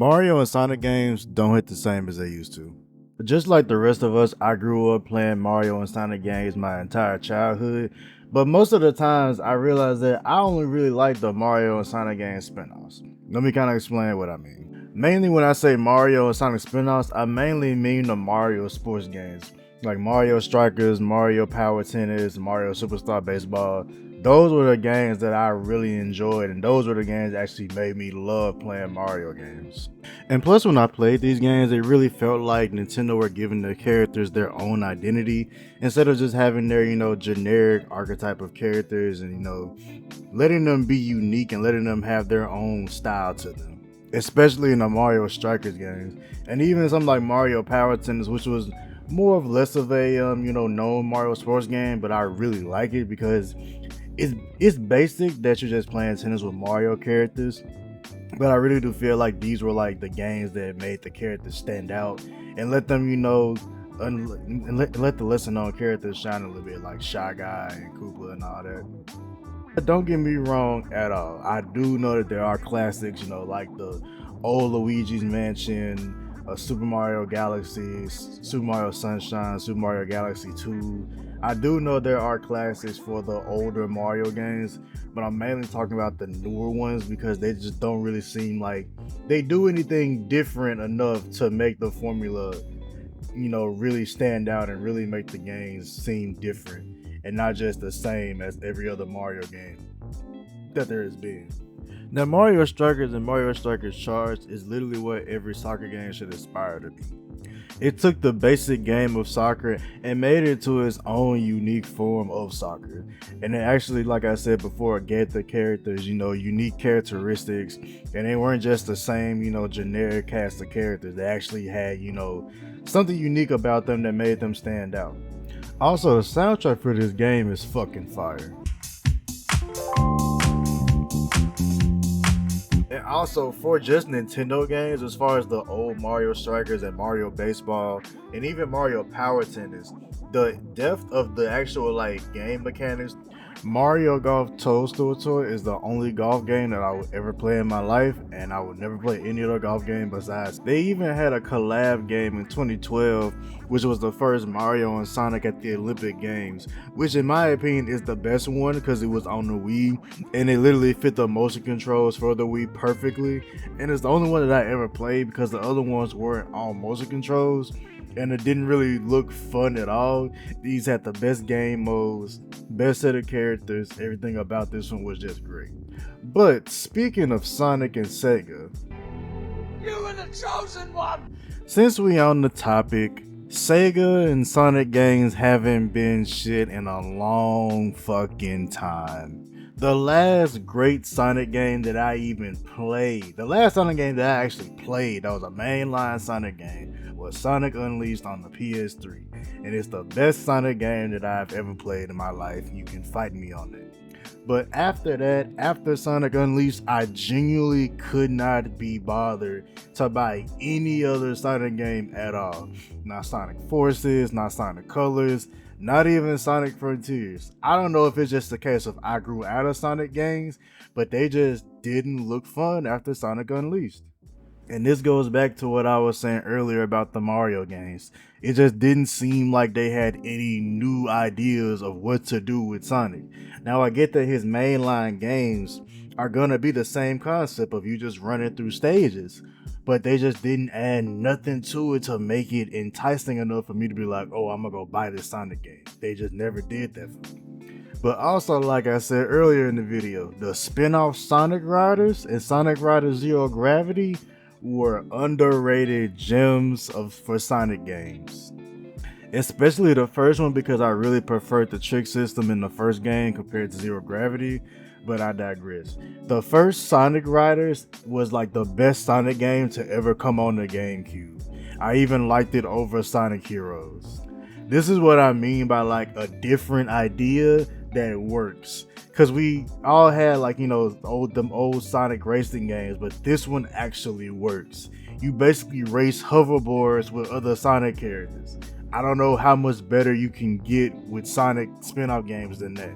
Mario and Sonic games don't hit the same as they used to. Just like the rest of us, I grew up playing Mario and Sonic games my entire childhood, but most of the times I realized that I only really like the Mario and Sonic game spin-offs. Let me kind of explain what I mean. Mainly when I say Mario and Sonic spin-offs, I mainly mean the Mario sports games, like Mario Strikers, Mario Power Tennis, Mario Superstar Baseball. Those were the games that I really enjoyed, and those were the games that actually made me love playing Mario games. And plus, when I played these games, it really felt like Nintendo were giving the characters their own identity instead of just having their, generic archetype of characters and, letting them be unique and letting them have their own style to them. Especially in the Mario Strikers games, and even something like Mario Power Tennis, which was more of less of a known Mario sports game, but I really like it because it's basic that you're just playing tennis with Mario characters, but I really do feel like these were like the games that made the characters stand out and let them, let the lesser known characters shine a little bit, like Shy Guy and Koopa and all that. But don't get me wrong at all. I do know that there are classics, like the old Luigi's Mansion, Super Mario Galaxy, Super Mario Sunshine, Super Mario Galaxy 2. I do know there are classics for the older Mario games, but I'm mainly talking about the newer ones because they just don't really seem like they do anything different enough to make the formula, really stand out and really make the games seem different and not just the same as every other Mario game that there has been. Now, Mario Strikers and Mario Strikers Charged is literally what every soccer game should aspire to be. It took the basic game of soccer and made it to its own unique form of soccer. And it actually, like I said before, gave the characters, unique characteristics. And they weren't just the same, generic cast of characters. They actually had, something unique about them that made them stand out. Also, the soundtrack for this game is fucking fire. And also, for just Nintendo games, as far as the old Mario Strikers and Mario Baseball and even Mario Power Tennis, the depth of the actual game mechanics. Mario Golf Toadstool Tour is the only golf game that I would ever play in my life, and I would never play any other golf game besides. They even had a collab game in 2012, which was the first Mario and Sonic at the Olympic Games, which in my opinion is the best one because it was on the Wii, and it literally fit the motion controls for the Wii perfectly, and it's the only one that I ever played because the other ones weren't on motion controls, and it didn't really look fun at all. These had the best game modes, best set of characters, everything about this one was just great. But speaking of Sonic and Sega, you were the chosen one! Since we on the topic, Sega and Sonic games haven't been shit in a long fucking time. The last great Sonic game that I even played, the last Sonic game that I actually played, that was a mainline Sonic game, was Sonic Unleashed on the PS3. And it's the best Sonic game that I've ever played in my life. You can fight me on that. But after that, after Sonic Unleashed, I genuinely could not be bothered to buy any other Sonic game at all. Not Sonic Forces, not Sonic Colors, not even Sonic Frontiers. I don't know if it's just the case of I grew out of Sonic games, but they just didn't look fun after Sonic Unleashed. And this goes back to what I was saying earlier about the Mario games. It just didn't seem like they had any new ideas of what to do with Sonic. Now I get that his mainline games are gonna be the same concept of you just running through stages, but they just didn't add nothing to it to make it enticing enough for me to be like, oh, I'm gonna go buy this Sonic game. They just never did that for me. But also, like I said earlier in the video, the spin-off Sonic Riders and Sonic Riders Zero Gravity were underrated gems for Sonic games. Especially the first one because I really preferred the trick system in the first game compared to Zero Gravity, but I digress. The first Sonic Riders was like the best Sonic game to ever come on the GameCube. I even liked it over Sonic Heroes. This is what I mean by like a different idea that works. Cause we all had them old Sonic racing games, but this one actually works. You basically race hoverboards with other Sonic characters. I don't know how much better you can get with Sonic spin-off games than that.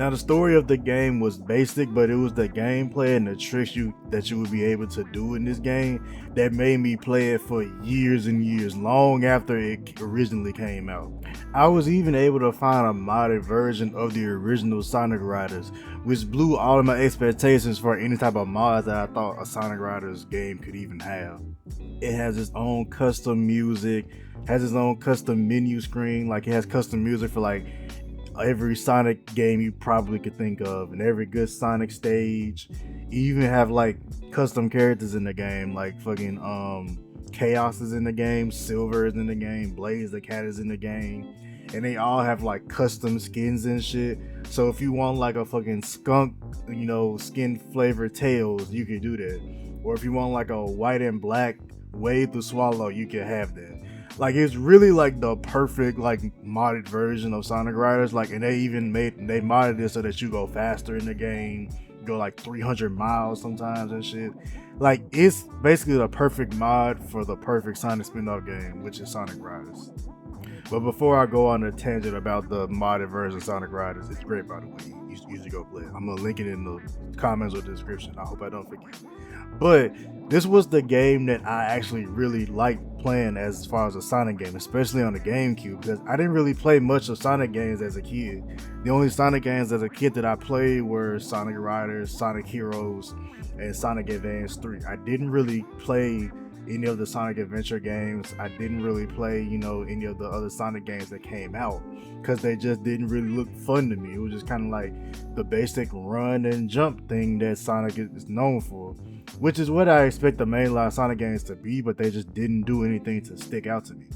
Now the story of the game was basic, but it was the gameplay and the tricks that you would be able to do in this game that made me play it for years and years, long after it originally came out. I was even able to find a modded version of the original Sonic Riders, which blew all of my expectations for any type of mods that I thought a Sonic Riders game could even have. It has its own custom music, has its own custom menu screen, like it has custom music for like every Sonic game you probably could think of, and every good Sonic stage. You even have like custom characters in the game, like fucking Chaos is in the game, Silver is in the game, Blaze the Cat is in the game, and they all have like custom skins and shit. So if you want like a fucking skunk, skin flavored Tails, you can do that. Or if you want like a white and black Wave to Swallow, you can have that. Like, it's really like the perfect like modded version of Sonic Riders. Like, and they modded it so that you go faster in the game, go like 300 miles sometimes and shit. Like, it's basically the perfect mod for the perfect Sonic spin-off game, which is Sonic Riders. But before I go on a tangent about the modded version of Sonic Riders, it's great, by the way. You should go play it. I'm gonna link it in the comments or the description. I hope I don't forget. But this was the game that I actually really liked playing as far as a Sonic game, especially on the GameCube, because I didn't really play much of Sonic games as a kid. The only Sonic games as a kid that I played were Sonic Riders, Sonic Heroes, and Sonic Advance 3. I didn't really play any of the Sonic Adventure games. I didn't really play, any of the other Sonic games that came out, because they just didn't really look fun to me. It was just kind of like the basic run and jump thing that Sonic is known for, which is what I expect the mainline Sonic games to be, but they just didn't do anything to stick out to me.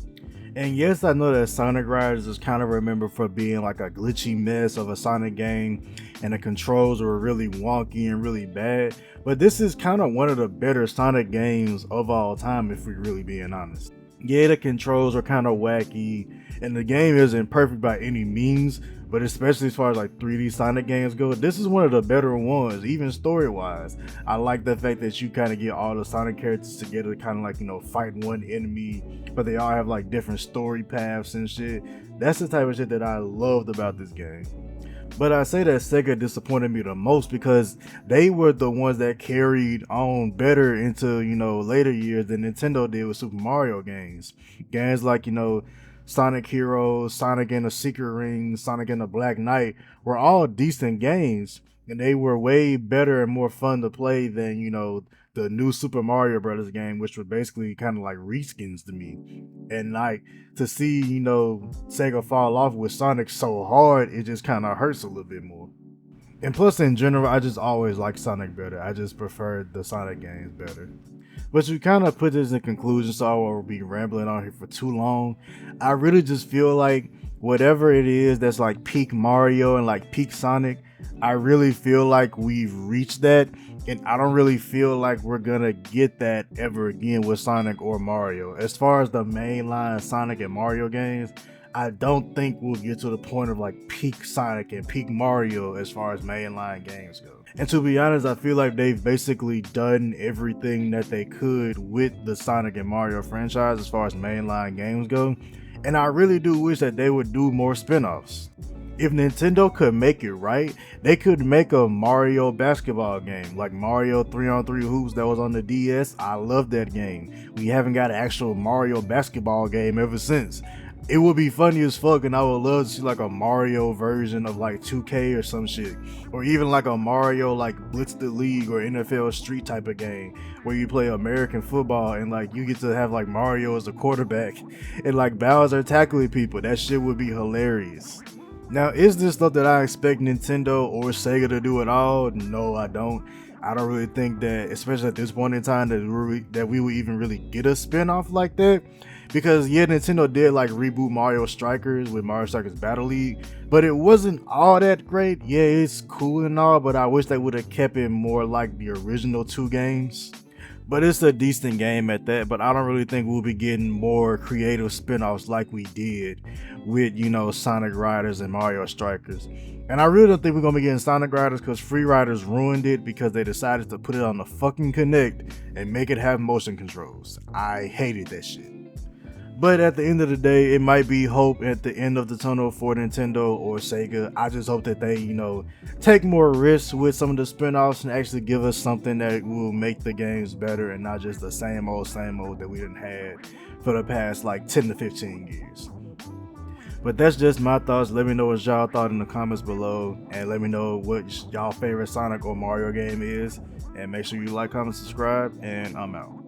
And yes, I know that Sonic Riders is kind of remembered for being like a glitchy mess of a Sonic game, and the controls were really wonky and really bad, but this is kind of one of the better Sonic games of all time, if we're really being honest. Yeah, the controls are kind of wacky, and the game isn't perfect by any means, but especially as far as like 3D Sonic games go, this is one of the better ones, even story wise. I like the fact that you kind of get all the Sonic characters together, kind of like, fight one enemy, but they all have like different story paths and shit. That's the type of shit that I loved about this game. But I say that Sega disappointed me the most because they were the ones that carried on better into, later years than Nintendo did with Super Mario games. Games like, Sonic Heroes, Sonic and the Secret Ring, Sonic and the Black Knight were all decent games, and they were way better and more fun to play than, the new Super Mario Brothers game, which were basically kind of like reskins to me. And like, to see, Sega fall off with Sonic so hard, it just kind of hurts a little bit more. And plus, in general, I just always liked Sonic better. I just preferred the Sonic games better. But to kind of put this in conclusion, so I won't be rambling on here for too long, I really just feel like whatever it is that's like peak Mario and like peak Sonic, I really feel like we've reached that, and I don't really feel like we're gonna get that ever again with Sonic or Mario. As far as the mainline Sonic and Mario games, I don't think we'll get to the point of like peak Sonic and peak Mario as far as mainline games go. And to be honest, I feel like they've basically done everything that they could with the Sonic and Mario franchise as far as mainline games go. And I really do wish that they would do more spin-offs. If Nintendo could make it right, they could make a Mario basketball game, like Mario 3-on-3 Hoops that was on the DS. I love that game. We haven't got an actual Mario basketball game ever since. It would be funny as fuck, and I would love to see like a Mario version of like 2K or some shit, or even like a Mario like Blitz the League or NFL Street type of game where you play American football and like you get to have like Mario as a quarterback and like Bowser tackling people. That shit would be hilarious. Now, is this stuff that I expect Nintendo or Sega to do at all? No, I don't. I don't really think that, especially at this point in time, that we would even really get a spin-off like that. Because yeah, Nintendo did like reboot Mario Strikers with Mario Strikers Battle League, but it wasn't all that great. Yeah, it's cool and all, but I wish they would have kept it more like the original two games. But it's a decent game at that, but I don't really think we'll be getting more creative spin-offs like we did with, Sonic Riders and Mario Strikers. And I really don't think we're gonna be getting Sonic Riders because Free Riders ruined it because they decided to put it on the fucking Kinect and make it have motion controls. I hated that shit. But at the end of the day, it might be hope at the end of the tunnel for Nintendo or Sega. I just hope that they, take more risks with some of the spin-offs and actually give us something that will make the games better and not just the same old that we done had for the past like 10 to 15 years. But that's just my thoughts. Let me know what y'all thought in the comments below, and let me know what y'all favorite Sonic or Mario game is. And make sure you like, comment, subscribe, and I'm out.